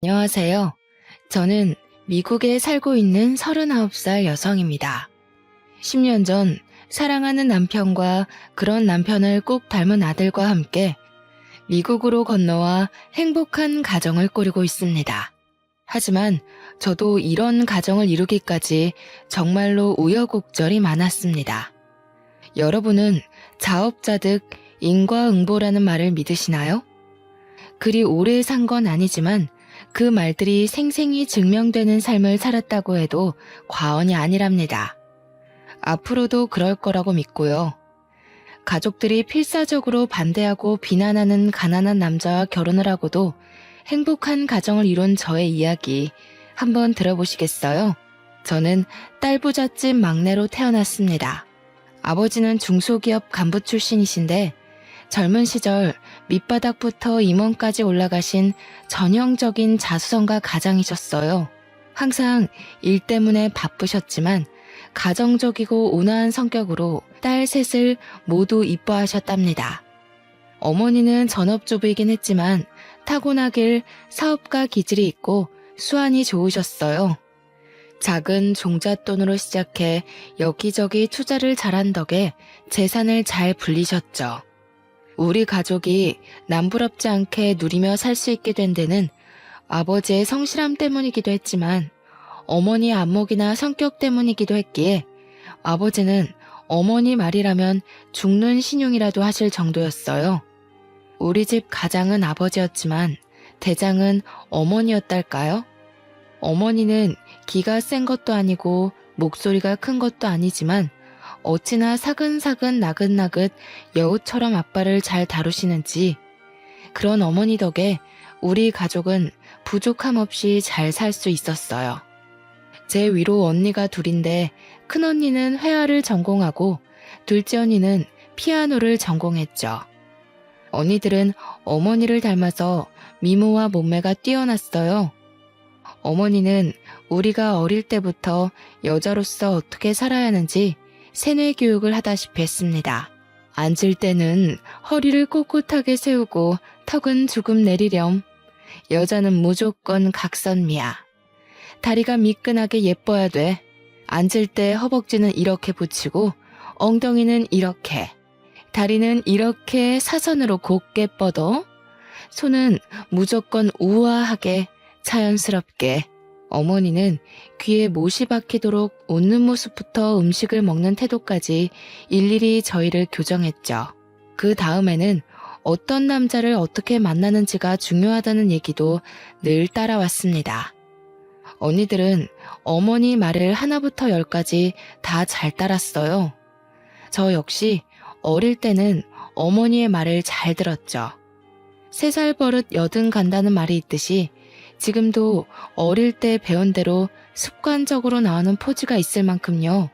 안녕하세요. 저는 미국에 살고 있는 39살 여성입니다. 10년 전 사랑하는 남편과 그런 남편을 꼭 닮은 아들과 함께 미국으로 건너와 행복한 가정을 꾸리고 있습니다. 하지만 저도 이런 가정을 이루기까지 정말로 우여곡절이 많았습니다. 여러분은 자업자득 인과응보라는 말을 믿으시나요? 그리 오래 산 건 아니지만 그 말들이 생생히 증명되는 삶을 살았다고 해도 과언이 아니랍니다. 앞으로도 그럴 거라고 믿고요. 가족들이 필사적으로 반대하고 비난하는 가난한 남자와 결혼을 하고도 행복한 가정을 이룬 저의 이야기 한번 들어보시겠어요? 저는 딸부잣집 막내로 태어났습니다. 아버지는 중소기업 간부 출신이신데 젊은 시절 밑바닥부터 임원까지 올라가신 전형적인 자수성가 가장이셨어요. 항상 일 때문에 바쁘셨지만 가정적이고 온화한 성격으로 딸 셋을 모두 이뻐하셨답니다. 어머니는 전업주부이긴 했지만 타고나길 사업가 기질이 있고 수완이 좋으셨어요. 작은 종잣돈으로 시작해 여기저기 투자를 잘한 덕에 재산을 잘 불리셨죠. 우리 가족이 남부럽지 않게 누리며 살 수 있게 된 데는 아버지의 성실함 때문이기도 했지만 어머니의 안목이나 성격 때문이기도 했기에 아버지는 어머니 말이라면 죽는 신용이라도 하실 정도였어요. 우리 집 가장은 아버지였지만 대장은 어머니였달까요? 어머니는 기가 센 것도 아니고 목소리가 큰 것도 아니지만 어찌나 사근사근 나긋나긋 여우처럼 아빠를 잘 다루시는지 그런 어머니 덕에 우리 가족은 부족함 없이 잘 살 수 있었어요. 제 위로 언니가 둘인데 큰언니는 회화를 전공하고 둘째 언니는 피아노를 전공했죠. 언니들은 어머니를 닮아서 미모와 몸매가 뛰어났어요. 어머니는 우리가 어릴 때부터 여자로서 어떻게 살아야 하는지 세뇌 교육을 하다시피 했습니다. 앉을 때는 허리를 꼿꼿하게 세우고 턱은 조금 내리렴. 여자는 무조건 각선미야. 다리가 미끈하게 예뻐야 돼. 앉을 때 허벅지는 이렇게 붙이고 엉덩이는 이렇게. 다리는 이렇게 사선으로 곧게 뻗어. 손은 무조건 우아하게 자연스럽게. 어머니는 귀에 못이 박히도록 웃는 모습부터 음식을 먹는 태도까지 일일이 저희를 교정했죠. 그 다음에는 어떤 남자를 어떻게 만나는지가 중요하다는 얘기도 늘 따라왔습니다. 언니들은 어머니 말을 하나부터 열까지 다 잘 따랐어요. 저 역시 어릴 때는 어머니의 말을 잘 들었죠. 3살 버릇 여든 간다는 말이 있듯이 지금도 어릴 때 배운 대로 습관적으로 나오는 포즈가 있을 만큼요.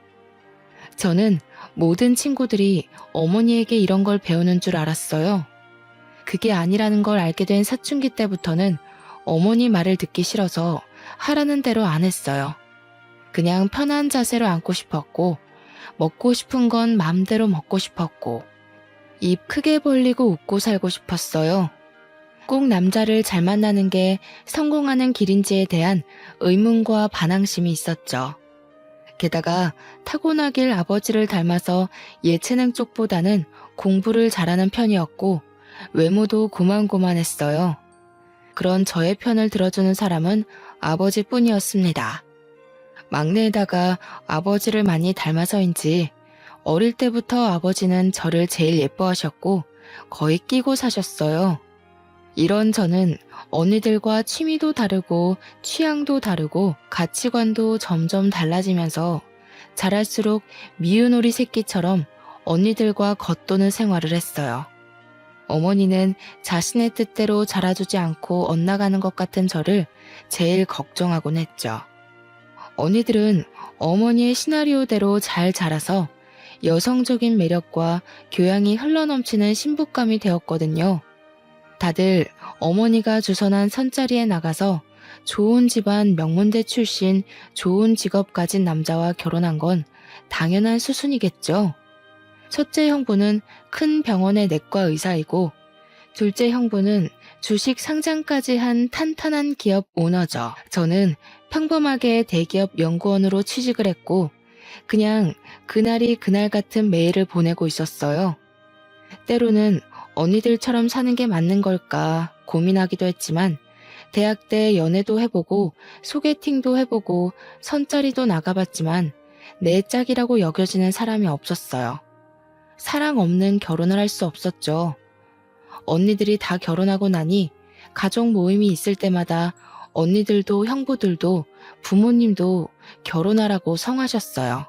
저는 모든 친구들이 어머니에게 이런 걸 배우는 줄 알았어요. 그게 아니라는 걸 알게 된 사춘기 때부터는 어머니 말을 듣기 싫어서 하라는 대로 안 했어요. 그냥 편한 자세로 앉고 싶었고 먹고 싶은 건 마음대로 먹고 싶었고 입 크게 벌리고 웃고 살고 싶었어요. 꼭 남자를 잘 만나는 게 성공하는 길인지에 대한 의문과 반항심이 있었죠. 게다가 타고나길 아버지를 닮아서 예체능 쪽보다는 공부를 잘하는 편이었고 외모도 고만고만했어요. 그런 저의 편을 들어주는 사람은 아버지뿐이었습니다. 막내에다가 아버지를 많이 닮아서인지 어릴 때부터 아버지는 저를 제일 예뻐하셨고 거의 끼고 사셨어요. 이런 저는 언니들과 취미도 다르고 취향도 다르고 가치관도 점점 달라지면서 자랄수록 미운 오리 새끼처럼 언니들과 겉도는 생활을 했어요. 어머니는 자신의 뜻대로 자라주지 않고 엇나가는 것 같은 저를 제일 걱정하곤 했죠. 언니들은 어머니의 시나리오대로 잘 자라서 여성적인 매력과 교양이 흘러넘치는 신부감이 되었거든요. 다들 어머니가 주선한 선자리에 나가서 좋은 집안 명문대 출신 좋은 직업 가진 남자와 결혼한 건 당연한 수순이겠죠. 첫째 형부는 큰 병원의 내과 의사이고 둘째 형부는 주식 상장까지 한 탄탄한 기업 오너죠. 저는 평범하게 대기업 연구원으로 취직을 했고 그냥 그날이 그날 같은 매일을 보내고 있었어요. 때로는 언니들처럼 사는 게 맞는 걸까 고민하기도 했지만 대학 때 연애도 해보고 소개팅도 해보고 선짜리도 나가봤지만 내 짝이라고 여겨지는 사람이 없었어요. 사랑 없는 결혼을 할 수 없었죠. 언니들이 다 결혼하고 나니 가족 모임이 있을 때마다 언니들도 형부들도 부모님도 결혼하라고 성하셨어요.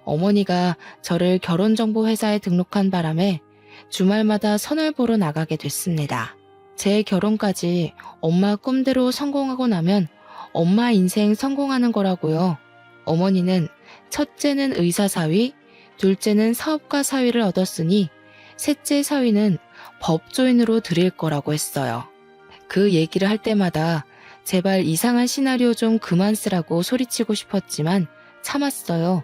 어머니가 저를 결혼정보회사에 등록한 바람에 주말마다 선을 보러 나가게 됐습니다. 제 결혼까지 엄마 꿈대로 성공하고 나면 엄마 인생 성공하는 거라고요. 어머니는 첫째는 의사 사위, 둘째는 사업가 사위를 얻었으니 셋째 사위는 법조인으로 드릴 거라고 했어요. 그 얘기를 할 때마다 제발 이상한 시나리오 좀 그만 쓰라고 소리치고 싶었지만 참았어요.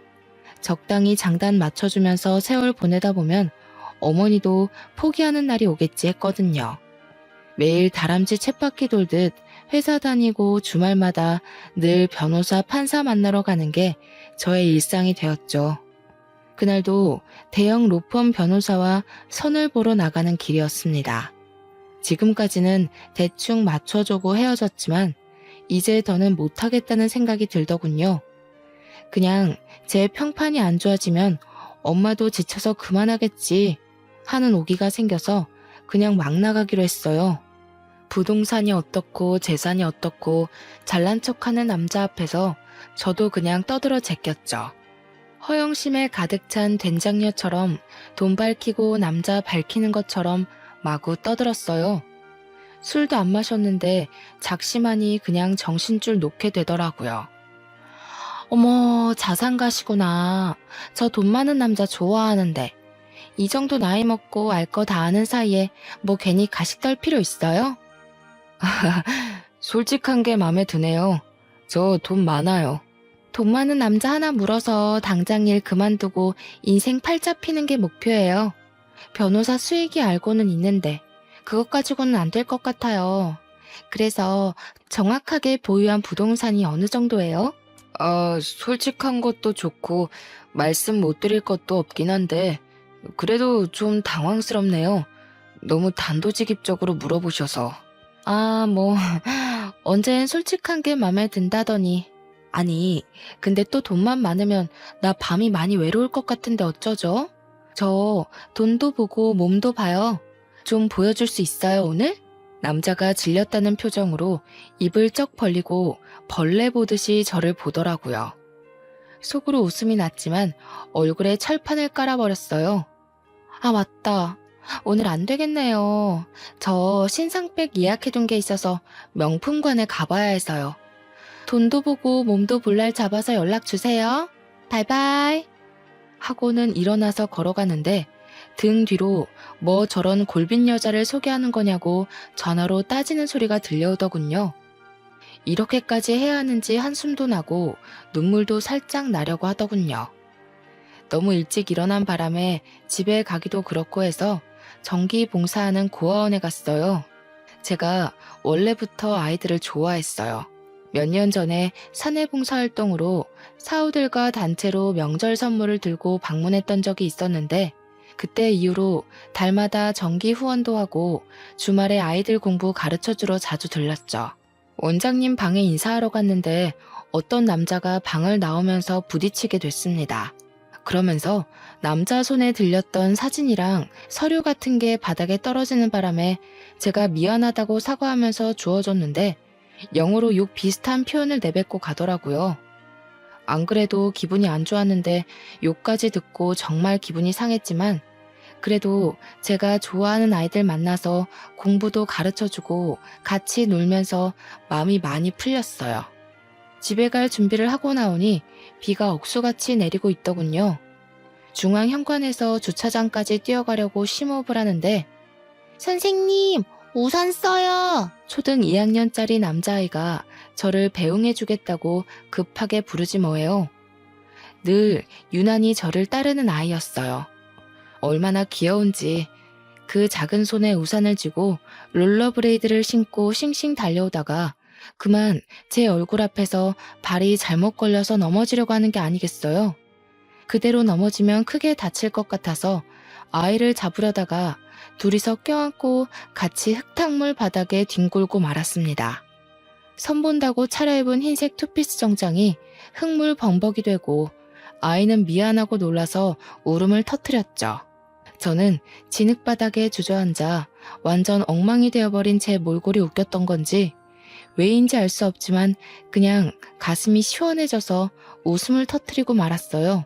적당히 장단 맞춰주면서 세월 보내다 보면 어머니도 포기하는 날이 오겠지 했거든요. 매일 다람쥐 쳇바퀴 돌듯 회사 다니고 주말마다 늘 변호사 판사 만나러 가는 게 저의 일상이 되었죠. 그날도 대형 로펌 변호사와 선을 보러 나가는 길이었습니다. 지금까지는 대충 맞춰주고 헤어졌지만 이제 더는 못하겠다는 생각이 들더군요. 그냥 제 평판이 안 좋아지면 엄마도 지쳐서 그만하겠지 하는 오기가 생겨서 그냥 막 나가기로 했어요. 부동산이 어떻고 재산이 어떻고 잘난 척하는 남자 앞에서 저도 그냥 떠들어 제꼈죠. 허영심에 가득 찬 된장녀처럼 돈 밝히고 남자 밝히는 것처럼 마구 떠들었어요. 술도 안 마셨는데 작심하니 그냥 정신줄 놓게 되더라고요. 어머, 자산가시구나. 저 돈 많은 남자 좋아하는데. 이 정도 나이 먹고 알 거 다 아는 사이에 뭐 괜히 가식 떨 필요 있어요? 솔직한 게 마음에 드네요. 저 돈 많아요. 돈 많은 남자 하나 물어서 당장 일 그만두고 인생 팔자 피는 게 목표예요. 변호사 수익이 알고는 있는데 그것 가지고는 안 될 것 같아요. 그래서 정확하게 보유한 부동산이 어느 정도예요? 솔직한 것도 좋고 말씀 못 드릴 것도 없긴 한데 그래도 좀 당황스럽네요. 너무 단도직입적으로 물어보셔서. 뭐 언젠 솔직한 게 맘에 든다더니. 아니, 근데 또 돈만 많으면 나 밤이 많이 외로울 것 같은데 어쩌죠? 저 돈도 보고 몸도 봐요. 좀 보여줄 수 있어요, 오늘? 남자가 질렸다는 표정으로 입을 쩍 벌리고 벌레 보듯이 저를 보더라고요. 속으로 웃음이 났지만 얼굴에 철판을 깔아버렸어요. 아, 맞다. 오늘 안 되겠네요. 저 신상백 예약해둔 게 있어서 명품관에 가봐야 해서요. 돈도 보고 몸도 볼 날 잡아서 연락 주세요. 바이바이. 하고는 일어나서 걸어가는데 등 뒤로 뭐 저런 골빈 여자를 소개하는 거냐고 전화로 따지는 소리가 들려오더군요. 이렇게까지 해야 하는지 한숨도 나고 눈물도 살짝 나려고 하더군요. 너무 일찍 일어난 바람에 집에 가기도 그렇고 해서 전기 봉사하는 고아원에 갔어요. 제가 원래부터 아이들을 좋아했어요. 몇 년 전에 사내 봉사활동으로 사우들과 단체로 명절 선물을 들고 방문했던 적이 있었는데 그때 이후로 달마다 정기 후원도 하고 주말에 아이들 공부 가르쳐주러 자주 들렀죠. 원장님 방에 인사하러 갔는데 어떤 남자가 방을 나오면서 부딪히게 됐습니다. 그러면서 남자 손에 들렸던 사진이랑 서류 같은 게 바닥에 떨어지는 바람에 제가 미안하다고 사과하면서 주워줬는데 영어로 욕 비슷한 표현을 내뱉고 가더라고요. 안 그래도 기분이 안 좋았는데 욕까지 듣고 정말 기분이 상했지만 그래도 제가 좋아하는 아이들 만나서 공부도 가르쳐주고 같이 놀면서 마음이 많이 풀렸어요. 집에 갈 준비를 하고 나오니 비가 억수같이 내리고 있더군요. 중앙현관에서 주차장까지 뛰어가려고 심호흡을 하는데 선생님, 우산 써요. 초등 2학년짜리 남자아이가 저를 배웅해주겠다고 급하게 부르지 뭐예요. 늘 유난히 저를 따르는 아이였어요. 얼마나 귀여운지 그 작은 손에 우산을 쥐고 롤러브레이드를 신고 싱싱 달려오다가 그만 제 얼굴 앞에서 발이 잘못 걸려서 넘어지려고 하는 게 아니겠어요? 그대로 넘어지면 크게 다칠 것 같아서 아이를 잡으려다가 둘이서 껴안고 같이 흙탕물 바닥에 뒹굴고 말았습니다. 선본다고 차려입은 흰색 투피스 정장이 흙물 범벅이 되고 아이는 미안하고 놀라서 울음을 터뜨렸죠. 저는 진흙바닥에 주저앉아 완전 엉망이 되어버린 제 몰골이 웃겼던 건지 왜인지 알 수 없지만 그냥 가슴이 시원해져서 웃음을 터뜨리고 말았어요.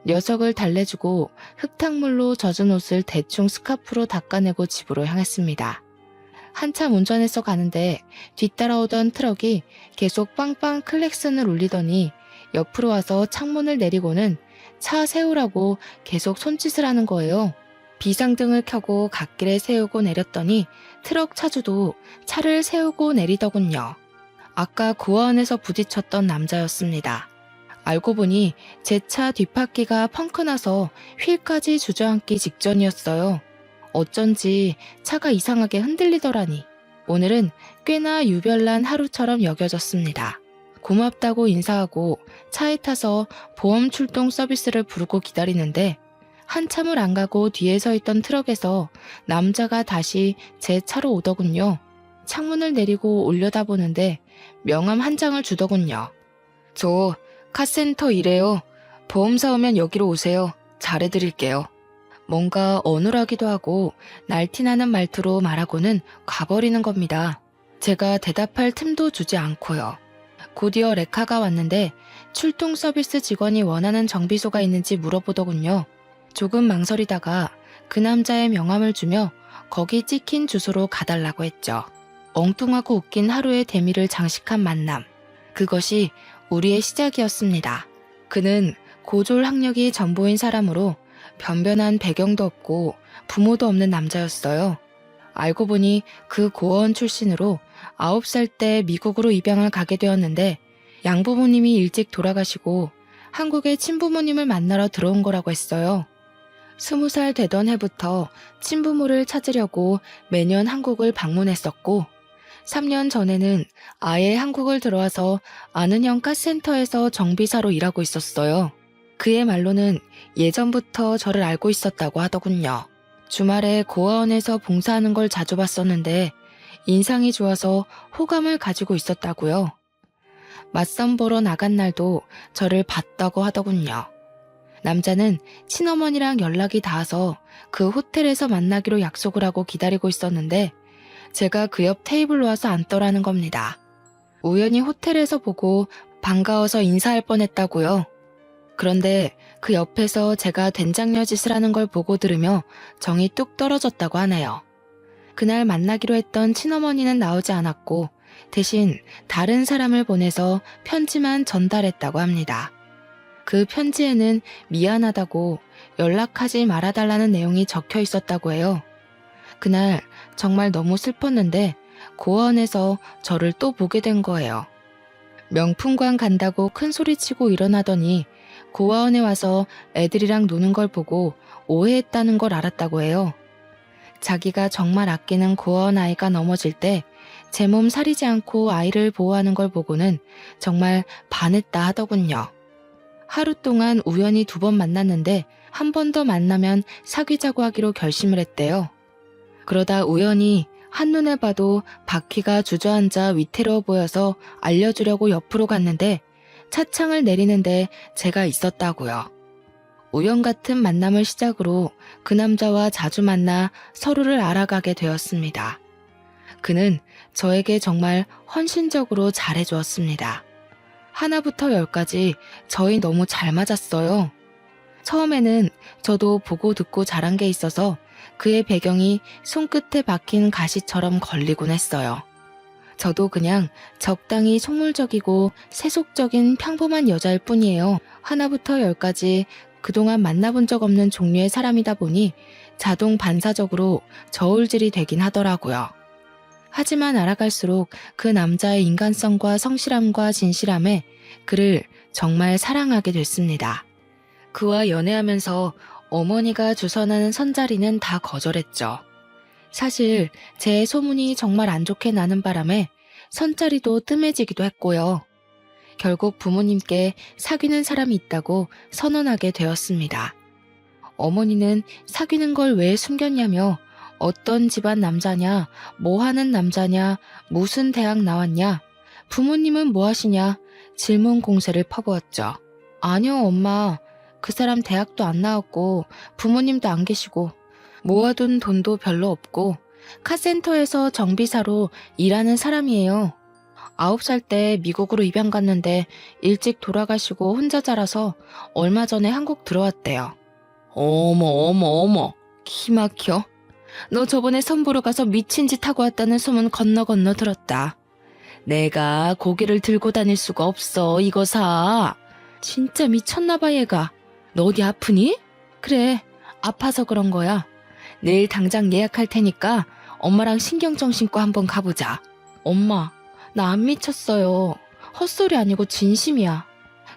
녀석을 달래주고 흙탕물로 젖은 옷을 대충 스카프로 닦아내고 집으로 향했습니다. 한참 운전해서 가는데 뒤따라오던 트럭이 계속 빵빵 클렉슨을 울리더니 옆으로 와서 창문을 내리고는 차 세우라고 계속 손짓을 하는 거예요. 비상등을 켜고 갓길에 세우고 내렸더니 트럭 차주도 차를 세우고 내리더군요. 아까 고아원에서 부딪혔던 남자였습니다. 알고 보니 제 차 뒷바퀴가 펑크나서 휠까지 주저앉기 직전이었어요. 어쩐지 차가 이상하게 흔들리더라니. 오늘은 꽤나 유별난 하루처럼 여겨졌습니다. 고맙다고 인사하고 차에 타서 보험 출동 서비스를 부르고 기다리는데 한참을 안 가고 뒤에 서 있던 트럭에서 남자가 다시 제 차로 오더군요. 창문을 내리고 올려다보는데 명함 한 장을 주더군요. 저 카센터 일해요. 보험사 오면 여기로 오세요. 잘해드릴게요. 뭔가 어눌하기도 하고 날티나는 말투로 말하고는 가버리는 겁니다. 제가 대답할 틈도 주지 않고요. 곧이어 레카가 왔는데 출동 서비스 직원이 원하는 정비소가 있는지 물어보더군요. 조금 망설이다가 그 남자의 명함을 주며 거기 찍힌 주소로 가달라고 했죠. 엉뚱하고 웃긴 하루의 대미를 장식한 만남. 그것이 우리의 시작이었습니다. 그는 고졸 학력이 전보인 사람으로 변변한 배경도 없고 부모도 없는 남자였어요. 알고 보니 그 고아원 출신으로 9살 때 미국으로 입양을 가게 되었는데 양부모님이 일찍 돌아가시고 한국에 친부모님을 만나러 들어온 거라고 했어요. 20살 되던 해부터 친부모를 찾으려고 매년 한국을 방문했었고 3년 전에는 아예 한국을 들어와서 아는 형 카센터에서 정비사로 일하고 있었어요. 그의 말로는 예전부터 저를 알고 있었다고 하더군요. 주말에 고아원에서 봉사하는 걸 자주 봤었는데 인상이 좋아서 호감을 가지고 있었다고요. 맞선 보러 나간 날도 저를 봤다고 하더군요. 남자는 친어머니랑 연락이 닿아서 그 호텔에서 만나기로 약속을 하고 기다리고 있었는데 제가 그 옆 테이블로 와서 앉더라는 겁니다. 우연히 호텔에서 보고 반가워서 인사할 뻔했다고요. 그런데 그 옆에서 제가 된장녀 짓을 하는 걸 보고 들으며 정이 뚝 떨어졌다고 하네요. 그날 만나기로 했던 친어머니는 나오지 않았고 대신 다른 사람을 보내서 편지만 전달했다고 합니다. 그 편지에는 미안하다고 연락하지 말아달라는 내용이 적혀 있었다고 해요. 그날 정말 너무 슬펐는데 고아원에서 저를 또 보게 된 거예요. 명품관 간다고 큰 소리치고 일어나더니 고아원에 와서 애들이랑 노는 걸 보고 오해했다는 걸 알았다고 해요. 자기가 정말 아끼는 고아원 아이가 넘어질 때 제 몸 사리지 않고 아이를 보호하는 걸 보고는 정말 반했다 하더군요. 하루 동안 우연히 2번 만났는데 한 번 더 만나면 사귀자고 하기로 결심을 했대요. 그러다 우연히 한눈에 봐도 바퀴가 주저앉아 위태로워 보여서 알려주려고 옆으로 갔는데 차창을 내리는데 제가 있었다고요. 우연 같은 만남을 시작으로 그 남자와 자주 만나 서로를 알아가게 되었습니다. 그는 저에게 정말 헌신적으로 잘해주었습니다. 하나부터 10까지 저희 너무 잘 맞았어요. 처음에는 저도 보고 듣고 자란 게 있어서 그의 배경이 손끝에 박힌 가시처럼 걸리곤 했어요. 저도 그냥 적당히 속물적이고 세속적인 평범한 여자일 뿐이에요. 하나부터 10까지 그동안 만나본 적 없는 종류의 사람이다 보니 자동 반사적으로 저울질이 되긴 하더라고요. 하지만 알아갈수록 그 남자의 인간성과 성실함과 진실함에 그를 정말 사랑하게 됐습니다. 그와 연애하면서 어머니가 주선하는 선자리는 다 거절했죠. 사실 제 소문이 정말 안 좋게 나는 바람에 선자리도 뜸해지기도 했고요. 결국 부모님께 사귀는 사람이 있다고 선언하게 되었습니다. 어머니는 사귀는 걸 왜 숨겼냐며 어떤 집안 남자냐, 뭐 하는 남자냐, 무슨 대학 나왔냐, 부모님은 뭐 하시냐 질문 공세를 퍼부었죠. 아니요, 엄마. 그 사람 대학도 안 나왔고 부모님도 안 계시고 모아둔 돈도 별로 없고 카센터에서 정비사로 일하는 사람이에요. 9살 때 미국으로 입양 갔는데 일찍 돌아가시고 혼자 자라서 얼마 전에 한국 들어왔대요. 어머 어머 어머, 기막혀. 너 저번에 선보러 가서 미친 짓 하고 왔다는 소문 건너 들었다. 내가 고개를 들고 다닐 수가 없어, 이거 사. 진짜 미쳤나봐 얘가. 너 어디 아프니? 그래, 아파서 그런 거야. 내일 당장 예약할 테니까 엄마랑 신경정신과 한번 가보자. 엄마, 나 안 미쳤어요. 헛소리 아니고 진심이야.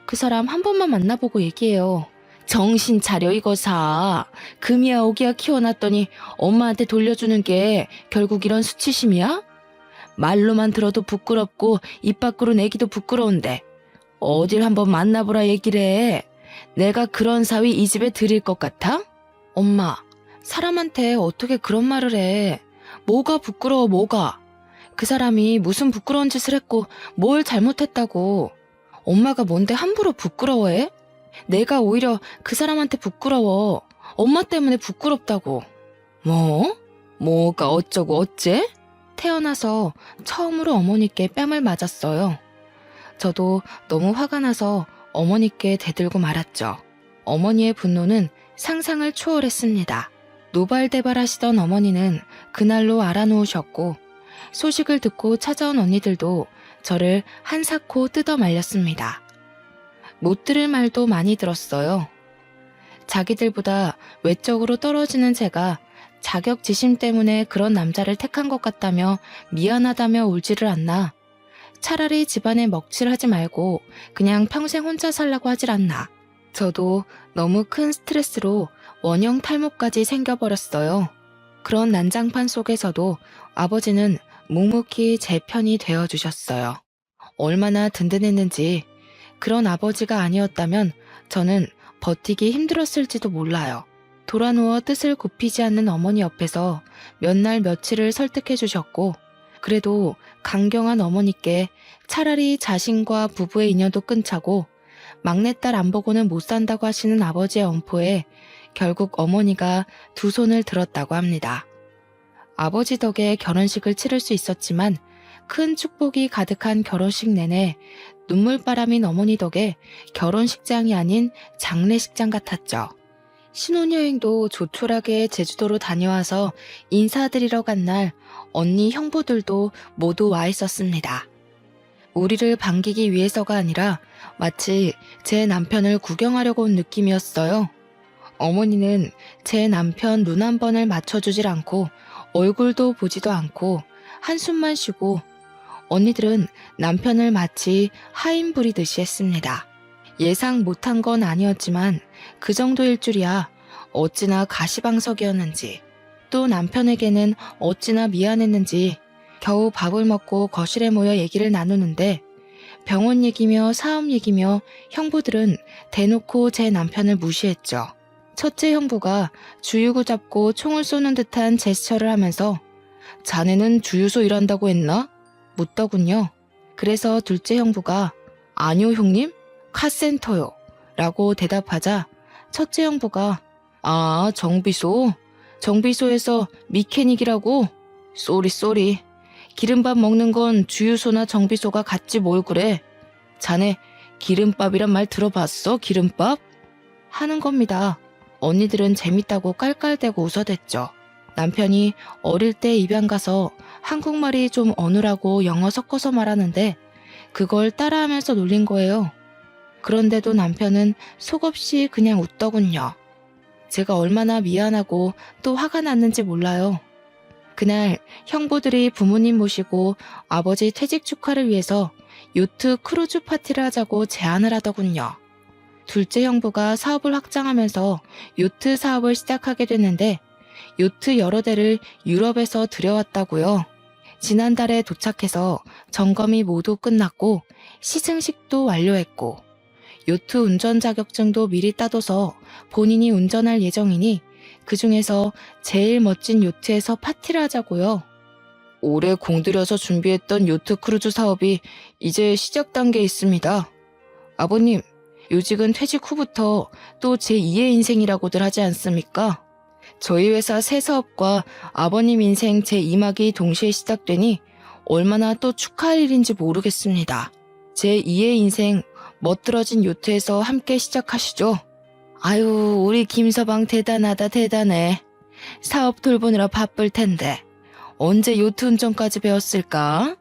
그 사람 한 번만 만나보고 얘기해요. 정신 차려, 이거 사. 금이야 오기야 키워놨더니 엄마한테 돌려주는 게 결국 이런 수치심이야? 말로만 들어도 부끄럽고 입 밖으로 내기도 부끄러운데 어딜 한번 만나보라 얘기를 해. 내가 그런 사위 이 집에 들일 것 같아? 엄마, 사람한테 어떻게 그런 말을 해. 뭐가 부끄러워, 뭐가. 그 사람이 무슨 부끄러운 짓을 했고 뭘 잘못했다고. 엄마가 뭔데 함부로 부끄러워해? 내가 오히려 그 사람한테 부끄러워. 엄마 때문에 부끄럽다고. 뭐? 뭐가 어쩌고 어째? 태어나서 처음으로 어머니께 뺨을 맞았어요. 저도 너무 화가 나서 어머니께 대들고 말았죠. 어머니의 분노는 상상을 초월했습니다. 노발대발하시던 어머니는 그날로 알아놓으셨고 소식을 듣고 찾아온 언니들도 저를 한사코 뜯어 말렸습니다. 못 들을 말도 많이 들었어요. 자기들보다 외적으로 떨어지는 제가 자격지심 때문에 그런 남자를 택한 것 같다며 미안하다며 울지를 않나. 차라리 집안에 먹칠하지 말고 그냥 평생 혼자 살라고 하질 않나. 저도 너무 큰 스트레스로 원형 탈모까지 생겨버렸어요. 그런 난장판 속에서도 아버지는 묵묵히 제 편이 되어주셨어요. 얼마나 든든했는지. 그런 아버지가 아니었다면 저는 버티기 힘들었을지도 몰라요. 돌아누워 뜻을 굽히지 않는 어머니 옆에서 몇 날 며칠을 설득해 주셨고 그래도 강경한 어머니께 차라리 자신과 부부의 인연도 끊자고 막내딸 안 보고는 못 산다고 하시는 아버지의 엄포에 결국 어머니가 두 손을 들었다고 합니다. 아버지 덕에 결혼식을 치를 수 있었지만 큰 축복이 가득한 결혼식 내내 눈물바람인 어머니 덕에 결혼식장이 아닌 장례식장 같았죠. 신혼여행도 조촐하게 제주도로 다녀와서 인사드리러 간 날 언니 형부들도 모두 와 있었습니다. 우리를 반기기 위해서가 아니라 마치 제 남편을 구경하려고 온 느낌이었어요. 어머니는 제 남편 눈 한 번을 맞춰주질 않고 얼굴도 보지도 않고 한숨만 쉬고 언니들은 남편을 마치 하인 부리듯이 했습니다. 예상 못한 건 아니었지만 그 정도일 줄이야 어찌나 가시방석이었는지 또 남편에게는 어찌나 미안했는지 겨우 밥을 먹고 거실에 모여 얘기를 나누는데 병원 얘기며 사업 얘기며 형부들은 대놓고 제 남편을 무시했죠. 첫째 형부가 주유구 잡고 총을 쏘는 듯한 제스처를 하면서 자네는 주유소 일한다고 했나? 묻더군요. 그래서 둘째 형부가 아니요 형님, 카센터요 라고 대답하자 첫째 형부가 아 정비소? 정비소에서 미케닉이라고? 쏘리 기름밥 먹는 건 주유소나 정비소가 같지 뭘 그래. 자네 기름밥이란 말 들어봤어? 기름밥? 하는 겁니다. 언니들은 재밌다고 깔깔대고 웃어댔죠. 남편이 어릴 때 입양 가서 한국말이 좀 어눌하고 영어 섞어서 말하는데 그걸 따라하면서 놀린 거예요. 그런데도 남편은 속없이 그냥 웃더군요. 제가 얼마나 미안하고 또 화가 났는지 몰라요. 그날 형부들이 부모님 모시고 아버지 퇴직 축하를 위해서 요트 크루즈 파티를 하자고 제안을 하더군요. 둘째 형부가 사업을 확장하면서 요트 사업을 시작하게 됐는데 요트 여러 대를 유럽에서 들여왔다고요. 지난달에 도착해서 점검이 모두 끝났고 시승식도 완료했고 요트 운전 자격증도 미리 따둬서 본인이 운전할 예정이니 그중에서 제일 멋진 요트에서 파티를 하자고요. 올해 공들여서 준비했던 요트 크루즈 사업이 이제 시작 단계에 있습니다. 아버님, 요직은 퇴직 후부터 또 제2의 인생이라고들 하지 않습니까? 저희 회사 새 사업과 아버님 인생 제2막이 동시에 시작되니 얼마나 또 축하할 일인지 모르겠습니다. 제2의 인생 멋들어진 요트에서 함께 시작하시죠. 아유, 우리 김서방 대단하다 대단해. 사업 돌보느라 바쁠 텐데 언제 요트 운전까지 배웠을까?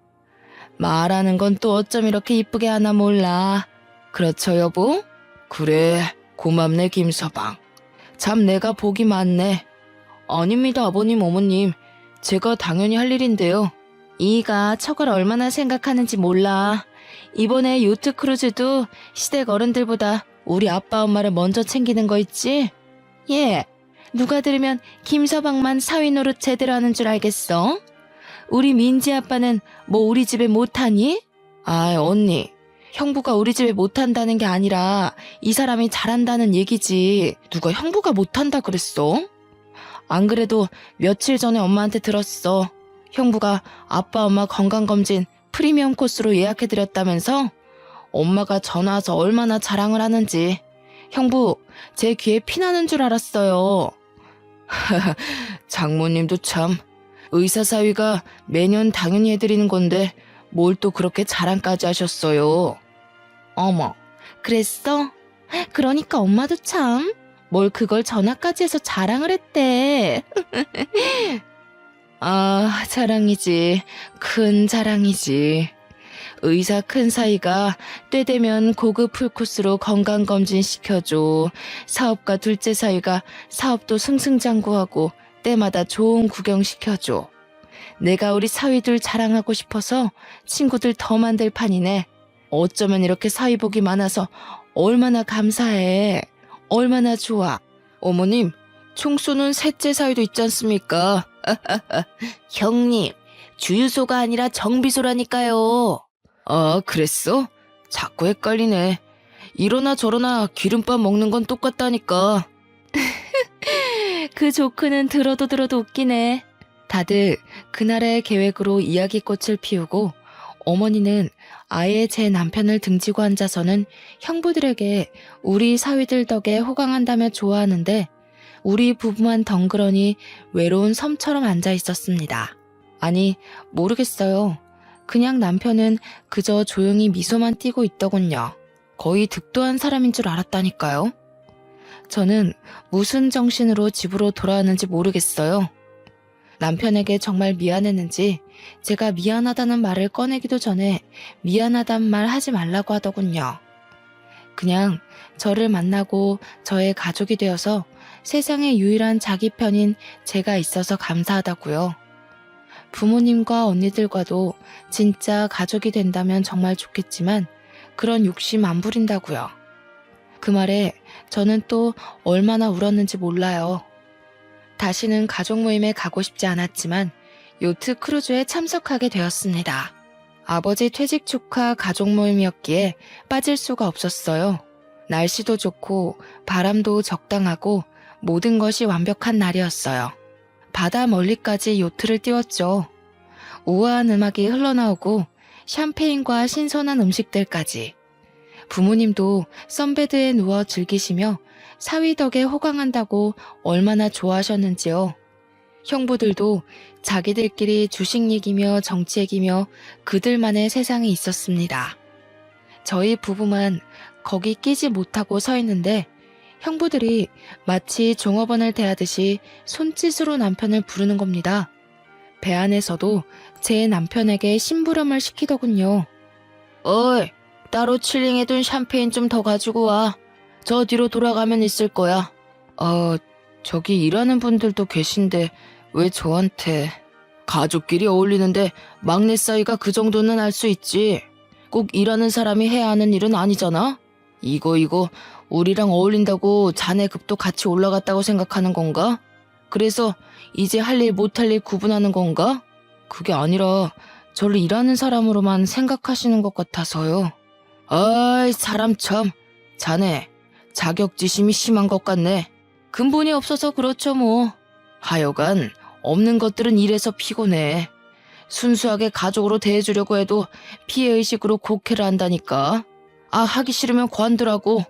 말하는 건 또 어쩜 이렇게 이쁘게 하나 몰라. 그렇죠 여보? 그래, 고맙네 김서방. 참 내가 복이 많네. 아닙니다 아버님 어머님. 제가 당연히 할 일인데요. 이가 척을 얼마나 생각하는지 몰라. 이번에 요트 크루즈도 시댁 어른들보다 우리 아빠 엄마를 먼저 챙기는 거 있지? 예, 누가 들으면 김서방만 사위 노릇 제대로 하는 줄 알겠어? 우리 민지 아빠는 뭐 우리 집에 못하니? 아 언니, 형부가 우리 집에 못한다는 게 아니라 이 사람이 잘한다는 얘기지. 누가 형부가 못한다 그랬어? 안 그래도 며칠 전에 엄마한테 들었어. 형부가 아빠 엄마 건강검진 프리미엄 코스로 예약해드렸다면서? 엄마가 전화 와서 얼마나 자랑을 하는지. 형부, 제 귀에 피나는 줄 알았어요. 장모님도 참. 의사 사위가 매년 당연히 해드리는 건데 뭘 또 그렇게 자랑까지 하셨어요. 어머, 그랬어? 그러니까 엄마도 참. 뭘 그걸 전화까지 해서 자랑을 했대. 아, 자랑이지. 큰 자랑이지. 의사 큰 사이가 때 되면 고급 풀코스로 건강검진 시켜줘. 사업가 둘째 사이가 사업도 승승장구하고 때마다 좋은 구경 시켜줘. 내가 우리 사위들 자랑하고 싶어서 친구들 더 만들 판이네. 어쩌면 이렇게 사위 복이 많아서 얼마나 감사해. 얼마나 좋아. 어머님, 총 쏘는 셋째 사위도 있지 않습니까? 형님, 주유소가 아니라 정비소라니까요. 아, 그랬어? 자꾸 헷갈리네. 이러나 저러나 기름밥 먹는 건 똑같다니까. 그 조크는 들어도 웃기네. 다들 그날의 계획으로 이야기꽃을 피우고 어머니는 아예 제 남편을 등지고 앉아서는 형부들에게 우리 사위들 덕에 호강한다며 좋아하는데 우리 부부만 덩그러니 외로운 섬처럼 앉아 있었습니다. 아니, 모르겠어요. 그냥 남편은 그저 조용히 미소만 띠고 있더군요. 거의 득도한 사람인 줄 알았다니까요. 저는 무슨 정신으로 집으로 돌아왔는지 모르겠어요. 남편에게 정말 미안했는지 제가 미안하다는 말을 꺼내기도 전에 미안하단 말 하지 말라고 하더군요. 그냥 저를 만나고 저의 가족이 되어서 세상에 유일한 자기 편인 제가 있어서 감사하다고요. 부모님과 언니들과도 진짜 가족이 된다면 정말 좋겠지만 그런 욕심 안 부린다고요. 그 말에 저는 또 얼마나 울었는지 몰라요. 다시는 가족 모임에 가고 싶지 않았지만 요트 크루즈에 참석하게 되었습니다. 아버지 퇴직 축하 가족 모임이었기에 빠질 수가 없었어요. 날씨도 좋고 바람도 적당하고 모든 것이 완벽한 날이었어요. 바다 멀리까지 요트를 띄웠죠. 우아한 음악이 흘러나오고 샴페인과 신선한 음식들까지. 부모님도 선베드에 누워 즐기시며 사위 덕에 호강한다고 얼마나 좋아하셨는지요. 형부들도 자기들끼리 주식 얘기며 정치 얘기며 그들만의 세상에 있었습니다. 저희 부부만 거기 끼지 못하고 서 있는데 형부들이 마치 종업원을 대하듯이 손짓으로 남편을 부르는 겁니다. 배 안에서도 제 남편에게 심부름을 시키더군요. 어이, 따로 칠링해둔 샴페인 좀 더 가지고 와. 저 뒤로 돌아가면 있을 거야. 저기 일하는 분들도 계신데 왜 저한테. 가족끼리 어울리는데 막내 사이가 그 정도는 알 수 있지. 꼭 일하는 사람이 해야 하는 일은 아니잖아. 이거 우리랑 어울린다고 자네 급도 같이 올라갔다고 생각하는 건가? 그래서 이제 할 일 못할 일 구분하는 건가? 그게 아니라 저를 일하는 사람으로만 생각하시는 것 같아서요. 아이, 사람 참. 자네, 자격지심이 심한 것 같네. 근본이 없어서 그렇죠 뭐. 하여간 없는 것들은 이래서 피곤해. 순수하게 가족으로 대해주려고 해도 피해의식으로 곡해를 한다니까. 아, 하기 싫으면 관두라고.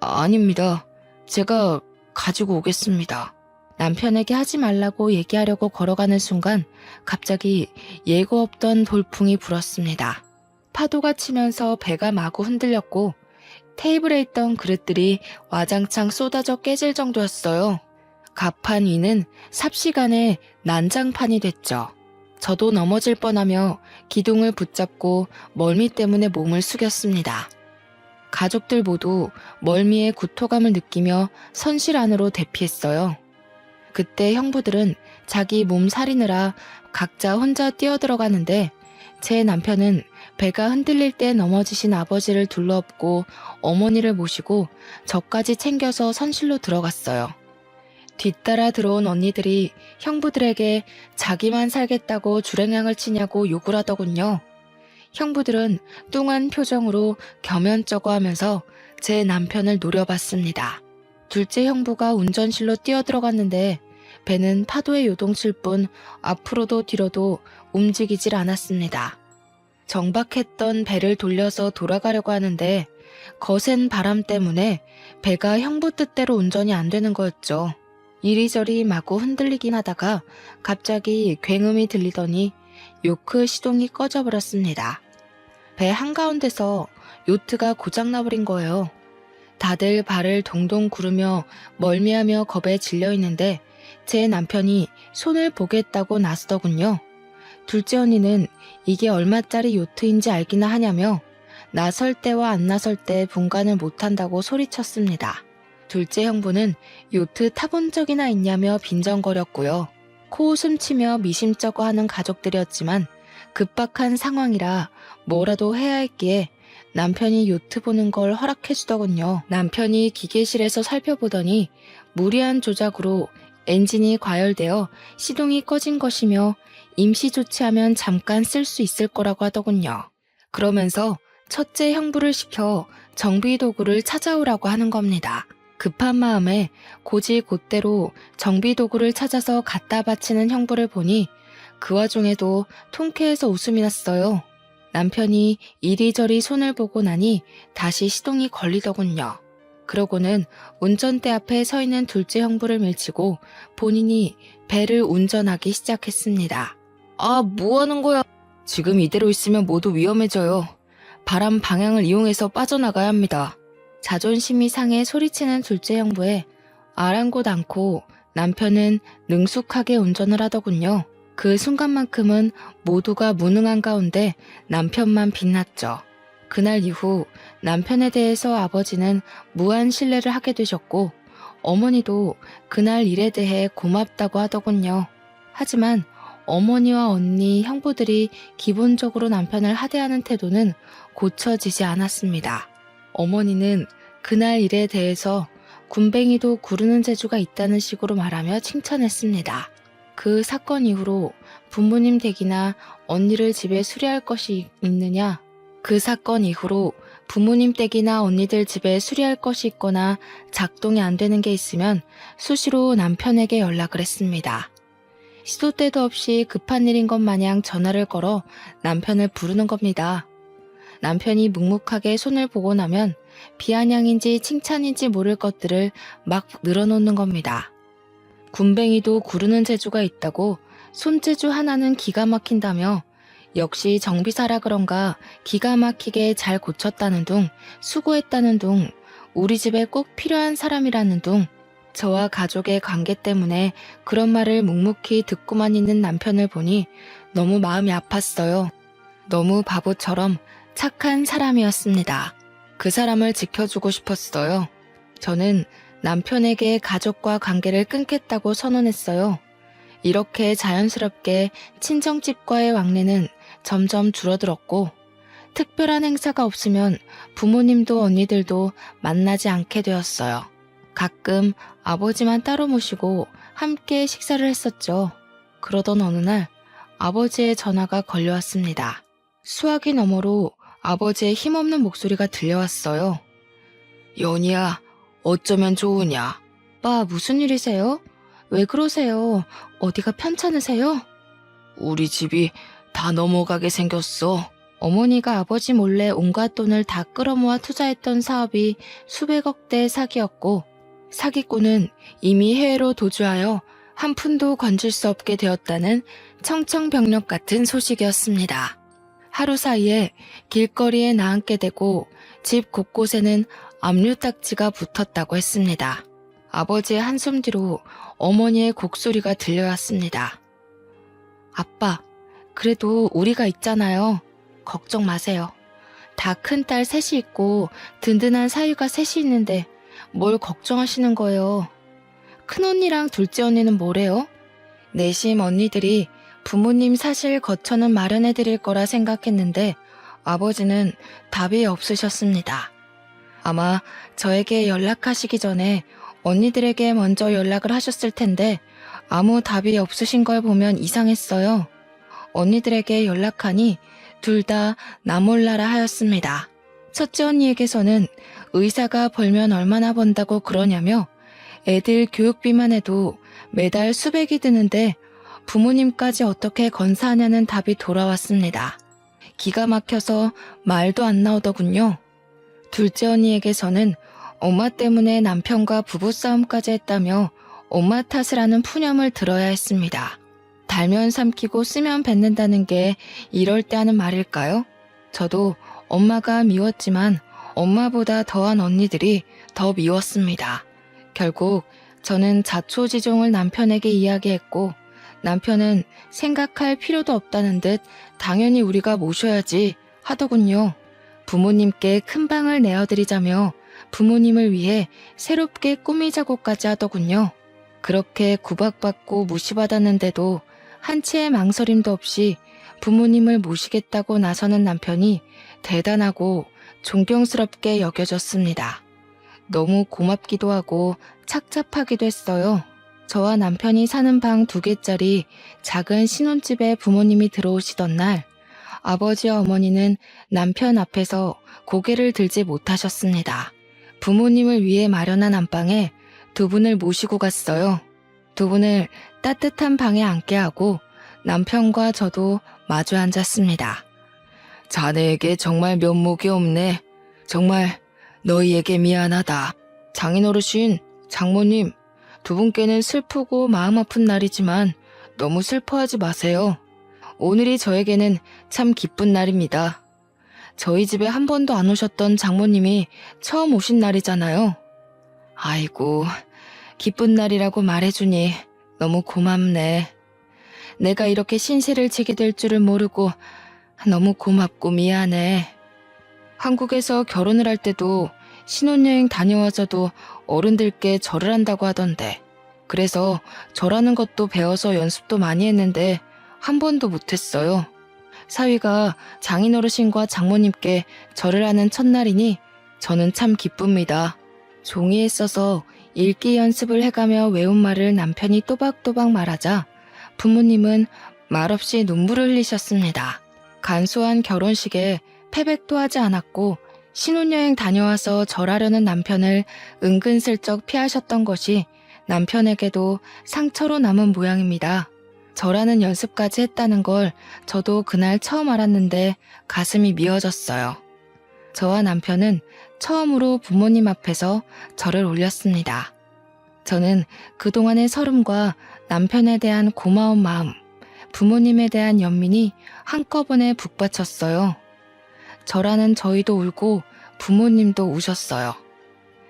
아닙니다. 제가 가지고 오겠습니다. 남편에게 하지 말라고 얘기하려고 걸어가는 순간 갑자기 예고 없던 돌풍이 불었습니다. 파도가 치면서 배가 마구 흔들렸고 테이블에 있던 그릇들이 와장창 쏟아져 깨질 정도였어요. 갑판 위는 삽시간에 난장판이 됐죠. 저도 넘어질 뻔하며 기둥을 붙잡고 멀미 때문에 몸을 숙였습니다. 가족들 모두 멀미의 구토감을 느끼며 선실 안으로 대피했어요. 그때 형부들은 자기 몸 사리느라 각자 혼자 뛰어들어가는데 제 남편은 배가 흔들릴 때 넘어지신 아버지를 둘러엎고 어머니를 모시고 저까지 챙겨서 선실로 들어갔어요. 뒤따라 들어온 언니들이 형부들에게 자기만 살겠다고 주랭랑을 치냐고 욕을 하더군요. 형부들은 뚱한 표정으로 겸연쩍어 하면서 제 남편을 노려봤습니다. 둘째 형부가 운전실로 뛰어들어갔는데 배는 파도에 요동칠 뿐 앞으로도 뒤로도 움직이질 않았습니다. 정박했던 배를 돌려서 돌아가려고 하는데 거센 바람 때문에 배가 형부 뜻대로 운전이 안 되는 거였죠. 이리저리 마구 흔들리긴 하다가 갑자기 굉음이 들리더니 요크 시동이 꺼져버렸습니다. 배 한가운데서 요트가 고장나버린 거예요. 다들 발을 동동 구르며 멀미하며 겁에 질려있는데 제 남편이 손을 보겠다고 나서더군요. 둘째 언니는 이게 얼마짜리 요트인지 알기나 하냐며 나설 때와 안 나설 때 분간을 못한다고 소리쳤습니다. 둘째 형부는 요트 타본 적이나 있냐며 빈정거렸고요. 코웃음 치며 미심쩍어 하는 가족들이었지만 급박한 상황이라 뭐라도 해야 했기에 남편이 요트 보는 걸 허락해주더군요. 남편이 기계실에서 살펴보더니 무리한 조작으로 엔진이 과열되어 시동이 꺼진 것이며 임시 조치하면 잠깐 쓸 수 있을 거라고 하더군요. 그러면서 첫째 형부를 시켜 정비 도구를 찾아오라고 하는 겁니다. 급한 마음에 곧이곧대로 정비 도구를 찾아서 갖다 바치는 형부를 보니 그 와중에도 통쾌해서 웃음이 났어요. 남편이 이리저리 손을 보고 나니 다시 시동이 걸리더군요. 그러고는 운전대 앞에 서 있는 둘째 형부를 밀치고 본인이 배를 운전하기 시작했습니다. 아, 뭐 하는 거야? 지금 이대로 있으면 모두 위험해져요. 바람 방향을 이용해서 빠져나가야 합니다. 자존심이 상해 소리치는 둘째 형부에 아랑곳 않고 남편은 능숙하게 운전을 하더군요. 그 순간만큼은 모두가 무능한 가운데 남편만 빛났죠. 그날 이후 남편에 대해서 아버지는 무한 신뢰를 하게 되셨고 어머니도 그날 일에 대해 고맙다고 하더군요. 하지만 어머니와 언니, 형부들이 기본적으로 남편을 하대하는 태도는 고쳐지지 않았습니다. 어머니는 그날 일에 대해서 군뱅이도 구르는 재주가 있다는 식으로 말하며 칭찬했습니다. 그 사건 이후로 부모님 댁이나 언니를 집에 수리할 것이 있느냐? 그 사건 이후로 부모님 댁이나 언니들 집에 수리할 것이 있거나 작동이 안 되는 게 있으면 수시로 남편에게 연락을 했습니다. 시도 때도 없이 급한 일인 것 마냥 전화를 걸어 남편을 부르는 겁니다. 남편이 묵묵하게 손을 보고 나면 비아냥인지 칭찬인지 모를 것들을 막 늘어놓는 겁니다. 군뱅이도 구르는 재주가 있다고 손재주 하나는 기가 막힌다며 역시 정비사라 그런가 기가 막히게 잘 고쳤다는 둥, 수고했다는 둥, 우리 집에 꼭 필요한 사람이라는 둥, 저와 가족의 관계 때문에 그런 말을 묵묵히 듣고만 있는 남편을 보니 너무 마음이 아팠어요. 너무 바보처럼 착한 사람이었습니다. 그 사람을 지켜주고 싶었어요. 저는 남편에게 가족과 관계를 끊겠다고 선언했어요. 이렇게 자연스럽게 친정집과의 왕래는 점점 줄어들었고 특별한 행사가 없으면 부모님도 언니들도 만나지 않게 되었어요. 가끔 아버지만 따로 모시고 함께 식사를 했었죠. 그러던 어느 날 아버지의 전화가 걸려왔습니다. 수화기 너머로 아버지의 힘없는 목소리가 들려왔어요. 연희야, 어쩌면 좋으냐? 빠, 무슨 일이세요? 왜 그러세요? 어디가 편찮으세요? 우리 집이 다 넘어가게 생겼어. 어머니가 아버지 몰래 온갖 돈을 다 끌어모아 투자했던 사업이 수백억대의 사기였고, 사기꾼은 이미 해외로 도주하여 한 푼도 건질 수 없게 되었다는 청천벽력 같은 소식이었습니다. 하루 사이에 길거리에 나앉게 되고 집 곳곳에는 압류딱지가 붙었다고 했습니다. 아버지의 한숨 뒤로 어머니의 곡소리가 들려왔습니다. 아빠, 그래도 우리가 있잖아요. 걱정 마세요. 다 큰딸 셋이 있고 든든한 사위가 셋이 있는데 뭘 걱정하시는 거예요. 큰언니랑 둘째 언니는 뭐래요? 내심 언니들이 부모님 사실 거처는 마련해 드릴 거라 생각했는데 아버지는 답이 없으셨습니다. 아마 저에게 연락하시기 전에 언니들에게 먼저 연락을 하셨을 텐데 아무 답이 없으신 걸 보면 이상했어요. 언니들에게 연락하니 둘 다 나 몰라라 하였습니다. 첫째 언니에게서는 의사가 벌면 얼마나 번다고 그러냐며 애들 교육비만 해도 매달 수백이 드는데 부모님까지 어떻게 건사하냐는 답이 돌아왔습니다. 기가 막혀서 말도 안 나오더군요. 둘째 언니에게서는 엄마 때문에 남편과 부부싸움까지 했다며 엄마 탓을 하는 푸념을 들어야 했습니다. 달면 삼키고 쓰면 뱉는다는 게 이럴 때 하는 말일까요? 저도 엄마가 미웠지만 엄마보다 더한 언니들이 더 미웠습니다. 결국 저는 자초지종을 남편에게 이야기했고 남편은 생각할 필요도 없다는 듯 당연히 우리가 모셔야지 하더군요. 부모님께 큰 방을 내어드리자며 부모님을 위해 새롭게 꾸미자고까지 하더군요. 그렇게 구박받고 무시받았는데도 한치의 망설임도 없이 부모님을 모시겠다고 나서는 남편이 대단하고 존경스럽게 여겨졌습니다. 너무 고맙기도 하고 착잡하기도 했어요. 저와 남편이 사는 방 2개짜리 작은 신혼집에 부모님이 들어오시던 날 아버지와 어머니는 남편 앞에서 고개를 들지 못하셨습니다. 부모님을 위해 마련한 안방에 2분을 모시고 갔어요. 2분을 따뜻한 방에 앉게 하고 남편과 저도 마주 앉았습니다. 자네에게 정말 면목이 없네. 정말 너희에게 미안하다. 장인어르신, 장모님, 2분께는 슬프고 마음 아픈 날이지만 너무 슬퍼하지 마세요. 오늘이 저에게는 참 기쁜 날입니다. 저희 집에 한 번도 안 오셨던 장모님이 처음 오신 날이잖아요. 아이고, 기쁜 날이라고 말해주니 너무 고맙네. 내가 이렇게 신세를 지게 될 줄을 모르고 너무 고맙고 미안해. 한국에서 결혼을 할 때도 신혼여행 다녀와서도 어른들께 절을 한다고 하던데 그래서 절하는 것도 배워서 연습도 많이 했는데 한 번도 못했어요. 사위가 장인어르신과 장모님께 절을 하는 첫날이니 저는 참 기쁩니다. 종이에 써서 읽기 연습을 해가며 외운 말을 남편이 또박또박 말하자 부모님은 말없이 눈물을 흘리셨습니다. 간소한 결혼식에 패백도 하지 않았고 신혼여행 다녀와서 절하려는 남편을 은근슬쩍 피하셨던 것이 남편에게도 상처로 남은 모양입니다. 절하는 연습까지 했다는 걸 저도 그날 처음 알았는데 가슴이 미어졌어요. 저와 남편은 처음으로 부모님 앞에서 절을 올렸습니다. 저는 그동안의 서름과 남편에 대한 고마운 마음, 부모님에 대한 연민이 한꺼번에 북받쳤어요. 절하는 저희도 울고 부모님도 우셨어요.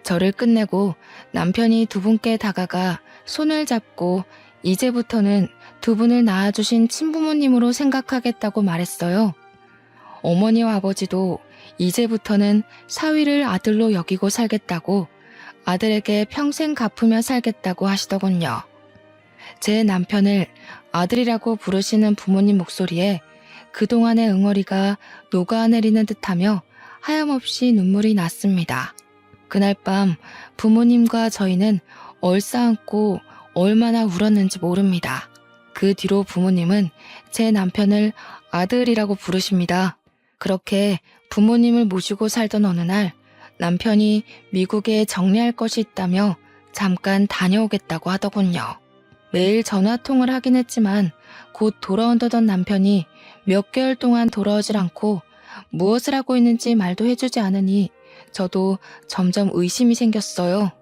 절을 끝내고 남편이 2분께 다가가 손을 잡고 이제부터는 2분을 낳아주신 친부모님으로 생각하겠다고 말했어요. 어머니와 아버지도 이제부터는 사위를 아들로 여기고 살겠다고 아들에게 평생 갚으며 살겠다고 하시더군요. 제 남편을 아들이라고 부르시는 부모님 목소리에 그동안의 응어리가 녹아내리는 듯하며 하염없이 눈물이 났습니다. 그날 밤 부모님과 저희는 얼싸안고 얼마나 울었는지 모릅니다. 그 뒤로 부모님은 제 남편을 아들이라고 부르십니다. 그렇게 부모님을 모시고 살던 어느 날 남편이 미국에 정리할 것이 있다며 잠깐 다녀오겠다고 하더군요. 매일 전화통을 하긴 했지만 곧 돌아온다던 남편이 몇 개월 동안 돌아오질 않고 무엇을 하고 있는지 말도 해주지 않으니 저도 점점 의심이 생겼어요.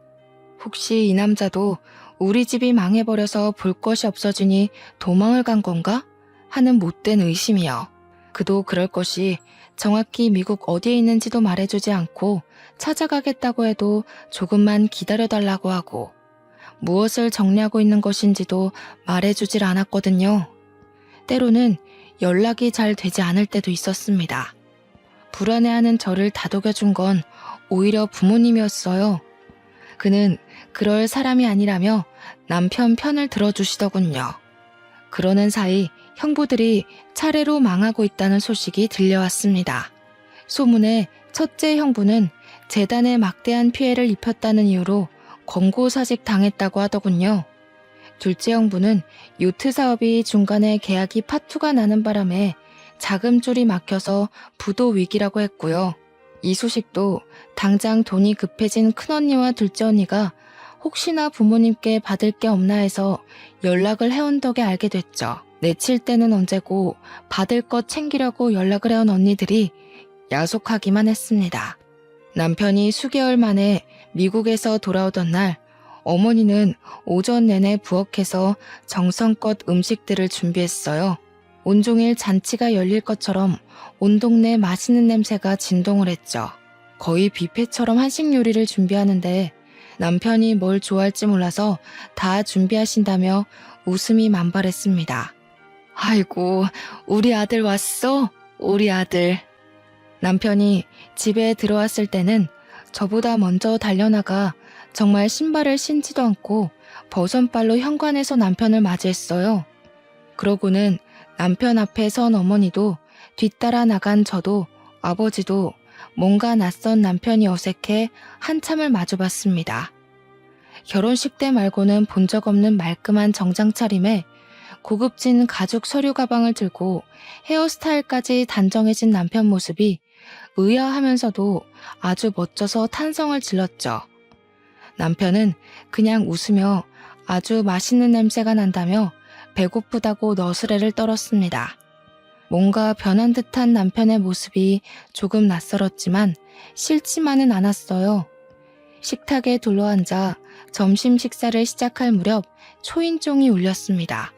혹시 이 남자도 우리 집이 망해버려서 볼 것이 없어지니 도망을 간 건가? 하는 못된 의심이요. 그도 그럴 것이 정확히 미국 어디에 있는지도 말해주지 않고 찾아가겠다고 해도 조금만 기다려달라고 하고 무엇을 정리하고 있는 것인지도 말해주질 않았거든요. 때로는 연락이 잘 되지 않을 때도 있었습니다. 불안해하는 저를 다독여준 건 오히려 부모님이었어요. 그는 그럴 사람이 아니라며 남편 편을 들어주시더군요. 그러는 사이 형부들이 차례로 망하고 있다는 소식이 들려왔습니다. 소문에 첫째 형부는 재단에 막대한 피해를 입혔다는 이유로 권고사직 당했다고 하더군요. 둘째 형부는 요트 사업이 중간에 계약이 파투가 나는 바람에 자금줄이 막혀서 부도 위기라고 했고요. 이 소식도 당장 돈이 급해진 큰언니와 둘째 언니가 혹시나 부모님께 받을 게 없나 해서 연락을 해온 덕에 알게 됐죠. 내칠 때는 언제고 받을 것 챙기려고 연락을 해온 언니들이 야속하기만 했습니다. 남편이 수개월 만에 미국에서 돌아오던 날 어머니는 오전 내내 부엌에서 정성껏 음식들을 준비했어요. 온종일 잔치가 열릴 것처럼 온 동네 맛있는 냄새가 진동을 했죠. 거의 뷔페처럼 한식 요리를 준비하는데 남편이 뭘 좋아할지 몰라서 다 준비하신다며 웃음이 만발했습니다. 아이고, 우리 아들 왔어? 우리 아들. 남편이 집에 들어왔을 때는 저보다 먼저 달려나가 정말 신발을 신지도 않고 버선발로 현관에서 남편을 맞이했어요. 그러고는 남편 앞에 선 어머니도 뒤따라 나간 저도 아버지도 뭔가 낯선 남편이 어색해 한참을 마주봤습니다. 결혼식 때 말고는 본 적 없는 말끔한 정장 차림에 고급진 가죽 서류 가방을 들고 헤어스타일까지 단정해진 남편 모습이 의아하면서도 아주 멋져서 탄성을 질렀죠. 남편은 그냥 웃으며 아주 맛있는 냄새가 난다며 배고프다고 너스레를 떨었습니다. 뭔가 변한 듯한 남편의 모습이 조금 낯설었지만 싫지만은 않았어요. 식탁에 둘러앉아 점심 식사를 시작할 무렵 초인종이 울렸습니다.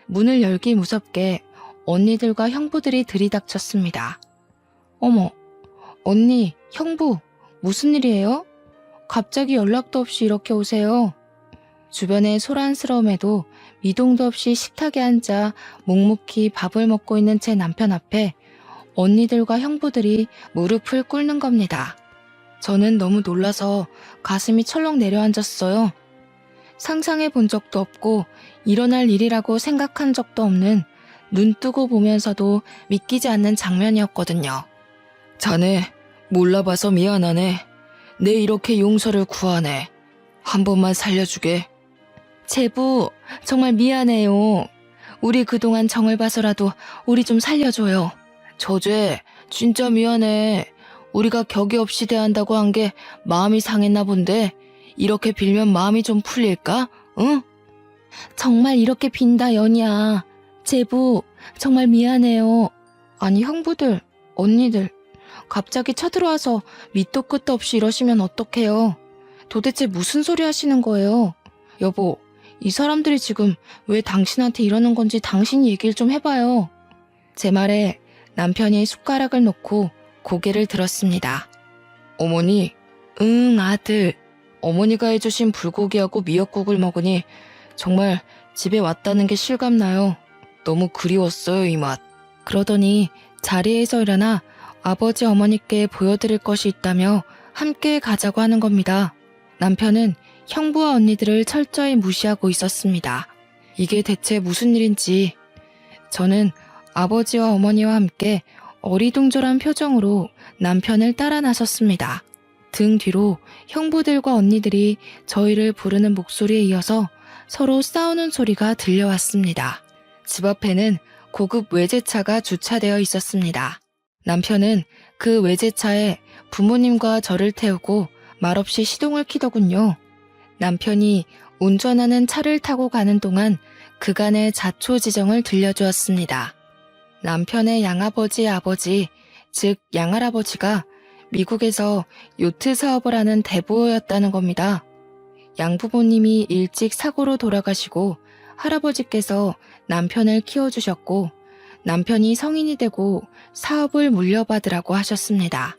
문을 열기 무섭게 언니들과 형부들이 들이닥쳤습니다. 어머, 언니, 형부, 무슨 일이에요? 갑자기 연락도 없이 이렇게 오세요. 주변의 소란스러움에도 미동도 없이 식탁에 앉아 묵묵히 밥을 먹고 있는 제 남편 앞에 언니들과 형부들이 무릎을 꿇는 겁니다. 저는 너무 놀라서 가슴이 철렁 내려앉았어요. 상상해 본 적도 없고 일어날 일이라고 생각한 적도 없는 눈 뜨고 보면서도 믿기지 않는 장면이었거든요. 자네, 몰라봐서 미안하네. 내 이렇게 용서를 구하네. 한 번만 살려주게. 제부, 정말 미안해요. 우리 그동안 정을 봐서라도 우리 좀 살려줘요. 저죄, 진짜 미안해. 우리가 격이 없이 대한다고 한 게 마음이 상했나 본데 이렇게 빌면 마음이 좀 풀릴까? 응? 정말 이렇게 빈다, 연이야. 제부, 정말 미안해요. 아니, 형부들, 언니들, 갑자기 쳐들어와서 밑도 끝도 없이 이러시면 어떡해요? 도대체 무슨 소리 하시는 거예요? 여보, 이 사람들이 지금 왜 당신한테 이러는 건지 당신이 얘기를 좀 해봐요. 제 말에 남편이 숟가락을 놓고 고개를 들었습니다. 어머니, 응, 아들. 어머니가 해주신 불고기하고 미역국을 먹으니 정말 집에 왔다는 게 실감나요. 너무 그리웠어요, 이 맛. 그러더니 자리에서 일어나 아버지 어머니께 보여드릴 것이 있다며 함께 가자고 하는 겁니다. 남편은 형부와 언니들을 철저히 무시하고 있었습니다. 이게 대체 무슨 일인지. 저는 아버지와 어머니와 함께 어리둥절한 표정으로 남편을 따라 나섰습니다. 등 뒤로 형부들과 언니들이 저희를 부르는 목소리에 이어서 서로 싸우는 소리가 들려왔습니다. 집 앞에는 고급 외제차가 주차되어 있었습니다. 남편은 그 외제차에 부모님과 저를 태우고 말없이 시동을 켜더군요. 남편이 운전하는 차를 타고 가는 동안 그간의 자초지정을 들려주었습니다. 남편의 양아버지의 아버지, 즉 양할아버지가 미국에서 요트 사업을 하는 대부호였다는 겁니다. 양부모님이 일찍 사고로 돌아가시고 할아버지께서 남편을 키워주셨고 남편이 성인이 되고 사업을 물려받으라고 하셨습니다.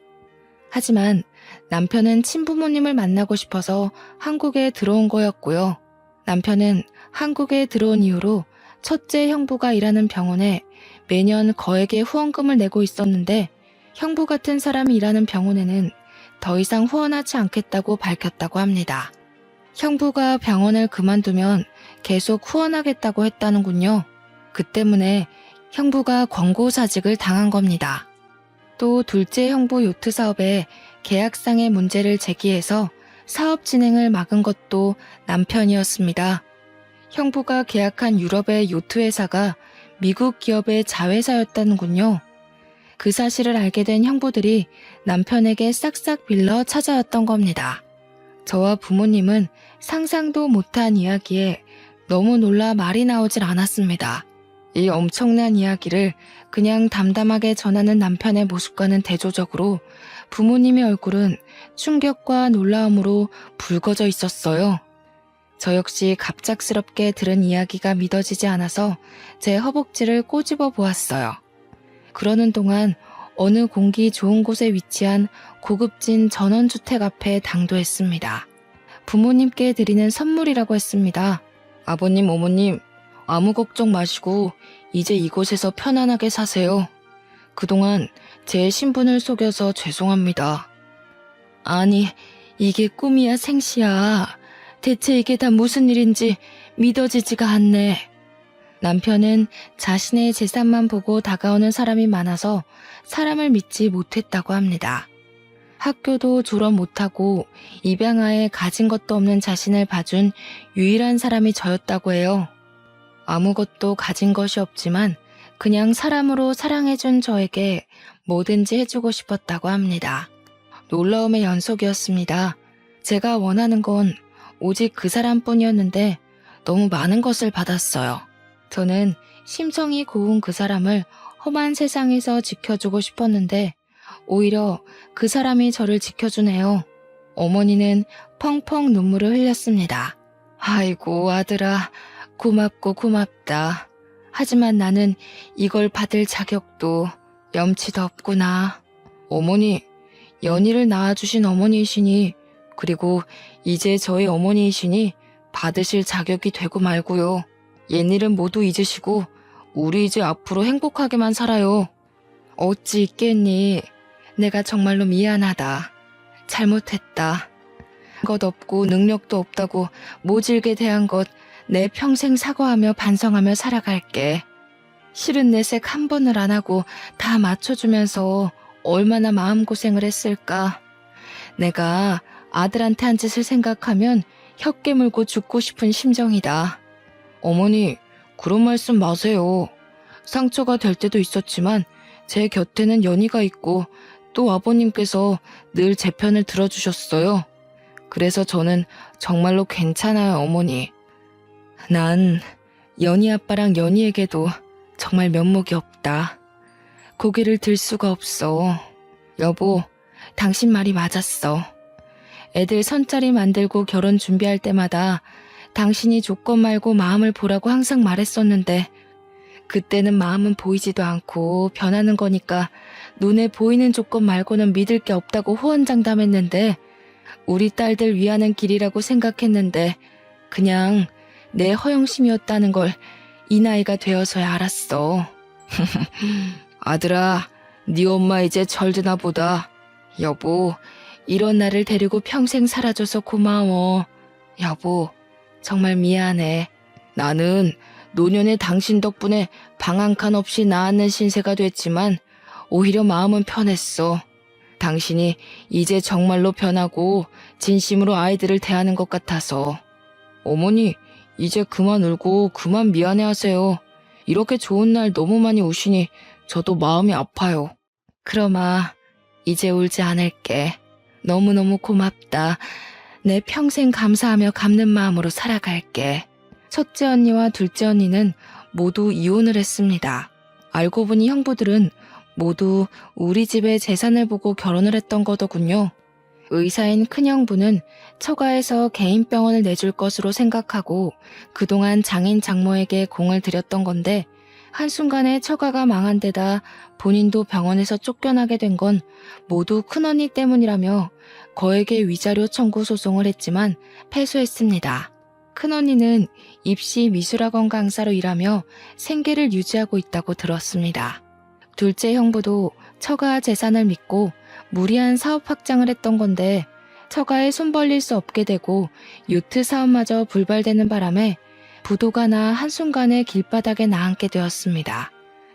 하지만 남편은 친부모님을 만나고 싶어서 한국에 들어온 거였고요. 남편은 한국에 들어온 이후로 첫째 형부가 일하는 병원에 매년 거액의 후원금을 내고 있었는데 형부 같은 사람이 일하는 병원에는 더 이상 후원하지 않겠다고 밝혔다고 합니다. 형부가 병원을 그만두면 계속 후원하겠다고 했다는군요. 그 때문에 형부가 권고사직을 당한 겁니다. 또 둘째 형부 요트 사업에 계약상의 문제를 제기해서 사업 진행을 막은 것도 남편이었습니다. 형부가 계약한 유럽의 요트 회사가 미국 기업의 자회사였다는군요. 그 사실을 알게 된 형부들이 남편에게 싹싹 빌러 찾아왔던 겁니다. 저와 부모님은 상상도 못한 이야기에 너무 놀라 말이 나오질 않았습니다. 이 엄청난 이야기를 그냥 담담하게 전하는 남편의 모습과는 대조적으로 부모님의 얼굴은 충격과 놀라움으로 붉어져 있었어요. 저 역시 갑작스럽게 들은 이야기가 믿어지지 않아서 제 허벅지를 꼬집어 보았어요. 그러는 동안 어느 공기 좋은 곳에 위치한 고급진 전원주택 앞에 당도했습니다. 부모님께 드리는 선물이라고 했습니다. 아버님, 어머님, 아무 걱정 마시고 이제 이곳에서 편안하게 사세요. 그동안 제 신분을 속여서 죄송합니다. 아니, 이게 꿈이야 생시야. 대체 이게 다 무슨 일인지 믿어지지가 않네. 남편은 자신의 재산만 보고 다가오는 사람이 많아서 사람을 믿지 못했다고 합니다. 학교도 졸업 못하고 입양아에 가진 것도 없는 자신을 봐준 유일한 사람이 저였다고 해요. 아무것도 가진 것이 없지만 그냥 사람으로 사랑해준 저에게 뭐든지 해주고 싶었다고 합니다. 놀라움의 연속이었습니다. 제가 원하는 건 오직 그 사람뿐이었는데 너무 많은 것을 받았어요. 저는 심성이 고운 그 사람을 험한 세상에서 지켜주고 싶었는데 오히려 그 사람이 저를 지켜주네요. 어머니는 펑펑 눈물을 흘렸습니다. 아이고 아들아, 고맙고 고맙다. 하지만 나는 이걸 받을 자격도 염치도 없구나. 어머니, 연희를 낳아주신 어머니이시니 그리고 이제 저희 어머니이시니 받으실 자격이 되고 말고요. 옛일은 모두 잊으시고 우리 이제 앞으로 행복하게만 살아요. 어찌 있겠니? 내가 정말로 미안하다. 잘못했다. 것 없고 능력도 없다고 모질게 대한 것 내 평생 사과하며 반성하며 살아갈게. 싫은 내색 한 번을 안 하고 다 맞춰주면서 얼마나 마음고생을 했을까. 내가 아들한테 한 짓을 생각하면 혀 깨물고 죽고 싶은 심정이다. 어머니, 그런 말씀 마세요. 상처가 될 때도 있었지만 제 곁에는 연희가 있고 또 아버님께서 늘 제 편을 들어주셨어요. 그래서 저는 정말로 괜찮아요, 어머니. 난 연희 아빠랑 연희에게도 정말 면목이 없다. 고개를 들 수가 없어. 여보, 당신 말이 맞았어. 애들 선자리 만들고 결혼 준비할 때마다 당신이 조건 말고 마음을 보라고 항상 말했었는데 그때는 마음은 보이지도 않고 변하는 거니까 눈에 보이는 조건 말고는 믿을 게 없다고 호언장담했는데 우리 딸들 위하는 길이라고 생각했는데 그냥 내 허영심이었다는 걸 이 나이가 되어서야 알았어. 아들아, 네 엄마 이제 절드나 보다. 여보, 이런 나를 데리고 평생 살아줘서 고마워. 여보, 정말 미안해. 나는 노년의 당신 덕분에 방 한 칸 없이 낳았는 신세가 됐지만 오히려 마음은 편했어. 당신이 이제 정말로 변하고 진심으로 아이들을 대하는 것 같아서. 어머니, 이제 그만 울고 그만 미안해하세요. 이렇게 좋은 날 너무 많이 우시니 저도 마음이 아파요. 그럼아, 이제 울지 않을게. 너무너무 고맙다. 내 평생 감사하며 갚는 마음으로 살아갈게. 첫째 언니와 둘째 언니는 모두 이혼을 했습니다. 알고 보니 형부들은 모두 우리 집의 재산을 보고 결혼을 했던 거더군요. 의사인 큰형부는 처가에서 개인 병원을 내줄 것으로 생각하고 그동안 장인 장모에게 공을 들였던 건데 한순간에 처가가 망한 데다 본인도 병원에서 쫓겨나게 된 건 모두 큰언니 때문이라며 거액의 위자료 청구 소송을 했지만 패소했습니다. 큰언니는 입시 미술학원 강사로 일하며 생계를 유지하고 있다고 들었습니다. 둘째 형부도 처가 재산을 믿고 무리한 사업 확장을 했던 건데 처가에 손 벌릴 수 없게 되고 요트 사업마저 불발되는 바람에 부도가 나 한순간에 길바닥에 나앉게 되었습니다.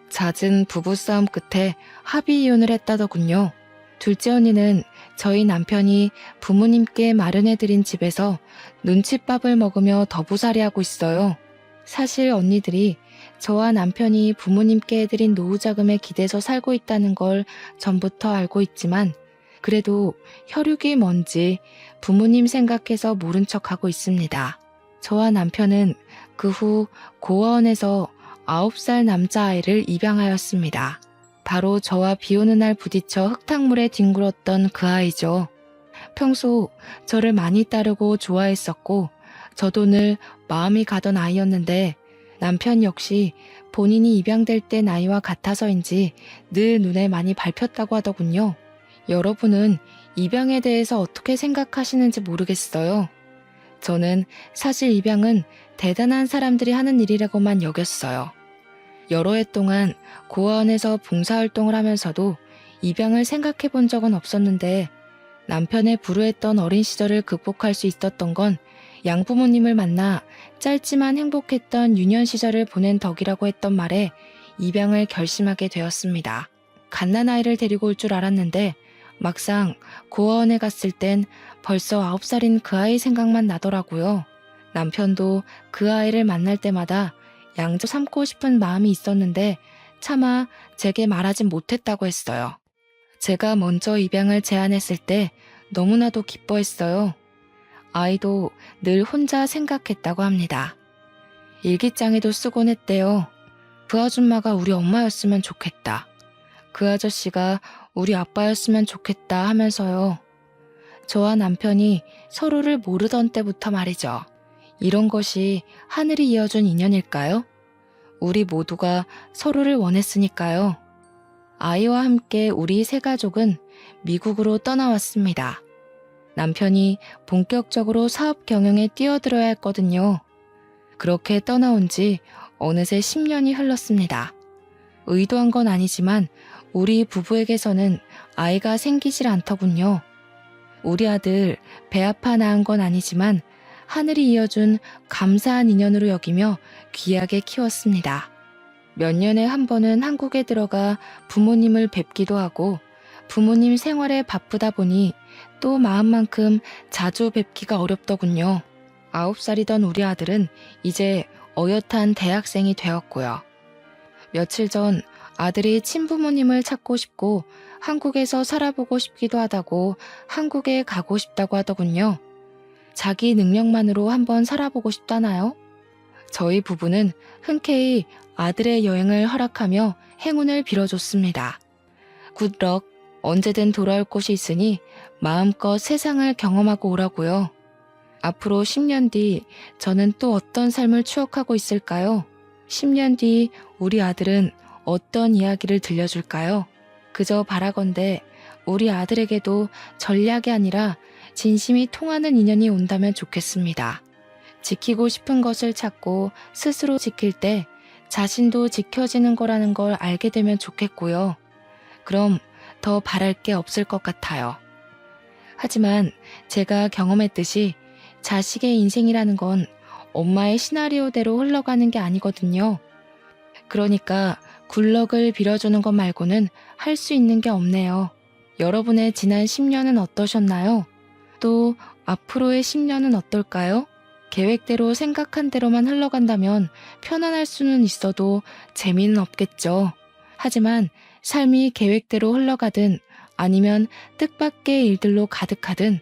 잦은 부부싸움 끝에 합의 이혼을 했다더군요. 둘째 언니는 저희 남편이 부모님께 마련해드린 집에서 눈칫밥을 먹으며 더부살이하고 있어요. 사실 언니들이 저와 남편이 부모님께 해드린 노후자금에 기대서 살고 있다는 걸 전부터 알고 있지만 그래도 혈육이 뭔지 부모님 생각해서 모른 척하고 있습니다. 저와 남편은 그 후 고아원에서 9살 남자아이를 입양하였습니다. 바로 저와 비오는 날 부딪혀 흙탕물에 뒹굴었던 그 아이죠. 평소 저를 많이 따르고 좋아했었고 저도 늘 마음이 가던 아이였는데 남편 역시 본인이 입양될 때 나이와 같아서인지 늘 눈에 많이 밟혔다고 하더군요. 여러분은 입양에 대해서 어떻게 생각하시는지 모르겠어요. 저는 사실 입양은 대단한 사람들이 하는 일이라고만 여겼어요. 여러 해 동안 고아원에서 봉사활동을 하면서도 입양을 생각해 본 적은 없었는데 남편의 불우했던 어린 시절을 극복할 수 있었던 건 양부모님을 만나 짧지만 행복했던 유년 시절을 보낸 덕이라고 했던 말에 입양을 결심하게 되었습니다. 갓난아이를 데리고 올 줄 알았는데 막상 고아원에 갔을 땐 벌써 9살인 그 아이 생각만 나더라고요. 남편도 그 아이를 만날 때마다 양자 삼고 싶은 마음이 있었는데 차마 제게 말하진 못했다고 했어요. 제가 먼저 입양을 제안했을 때 너무나도 기뻐했어요. 아이도 늘 혼자 생각했다고 합니다. 일기장에도 쓰곤 했대요. 그 아줌마가 우리 엄마였으면 좋겠다. 그 아저씨가 우리 아빠였으면 좋겠다 하면서요. 저와 남편이 서로를 모르던 때부터 말이죠. 이런 것이 하늘이 이어준 인연일까요? 우리 모두가 서로를 원했으니까요. 아이와 함께 우리 세 가족은 미국으로 떠나왔습니다. 남편이 본격적으로 사업 경영에 뛰어들어야 했거든요. 그렇게 떠나온 지 어느새 10년이 흘렀습니다. 의도한 건 아니지만 우리 부부에게서는 아이가 생기질 않더군요. 우리 아들 배 아파 낳은 건 아니지만 하늘이 이어준 감사한 인연으로 여기며 귀하게 키웠습니다. 몇 년에 한 번은 한국에 들어가 부모님을 뵙기도 하고 부모님 생활에 바쁘다 보니 또 마음만큼 자주 뵙기가 어렵더군요. 9살이던 우리 아들은 이제 어엿한 대학생이 되었고요. 며칠 전 아들이 친부모님을 찾고 싶고 한국에서 살아보고 싶기도 하다고 한국에 가고 싶다고 하더군요. 자기 능력만으로 한번 살아보고 싶다나요? 저희 부부는 흔쾌히 아들의 여행을 허락하며 행운을 빌어줬습니다. 굿럭, 언제든 돌아올 곳이 있으니 마음껏 세상을 경험하고 오라고요. 앞으로 10년 뒤 저는 또 어떤 삶을 추억하고 있을까요? 10년 뒤 우리 아들은 어떤 이야기를 들려줄까요? 그저 바라건대 우리 아들에게도 전략이 아니라 진심이 통하는 인연이 온다면 좋겠습니다. 지키고 싶은 것을 찾고 스스로 지킬 때 자신도 지켜지는 거라는 걸 알게 되면 좋겠고요. 그럼 더 바랄 게 없을 것 같아요. 하지만 제가 경험했듯이 자식의 인생이라는 건 엄마의 시나리오대로 흘러가는 게 아니거든요. 그러니까 굴럭을 빌어주는 것 말고는 할 수 있는 게 없네요. 여러분의 지난 10년은 어떠셨나요? 또 앞으로의 10년은 어떨까요? 계획대로 생각한 대로만 흘러간다면 편안할 수는 있어도 재미는 없겠죠. 하지만 삶이 계획대로 흘러가든 아니면 뜻밖의 일들로 가득하든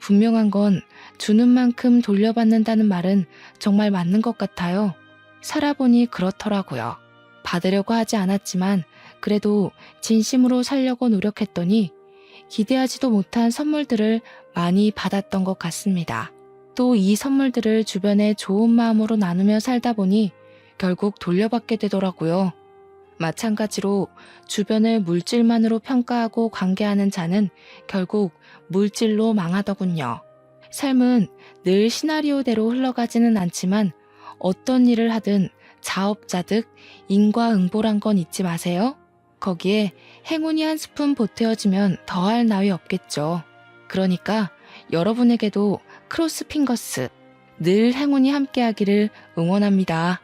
분명한 건 주는 만큼 돌려받는다는 말은 정말 맞는 것 같아요. 살아보니 그렇더라고요. 받으려고 하지 않았지만 그래도 진심으로 살려고 노력했더니 기대하지도 못한 선물들을 많이 받았던 것 같습니다. 또 이 선물들을 주변에 좋은 마음으로 나누며 살다 보니 결국 돌려받게 되더라고요. 마찬가지로 주변을 물질만으로 평가하고 관계하는 자는 결국 물질로 망하더군요. 삶은 늘 시나리오대로 흘러가지는 않지만 어떤 일을 하든 자업자득 인과응보란 건 잊지 마세요. 거기에 행운이 한 스푼 보태어지면 더할 나위 없겠죠. 그러니까 여러분에게도 크로스핑거스 늘 행운이 함께하기를 응원합니다.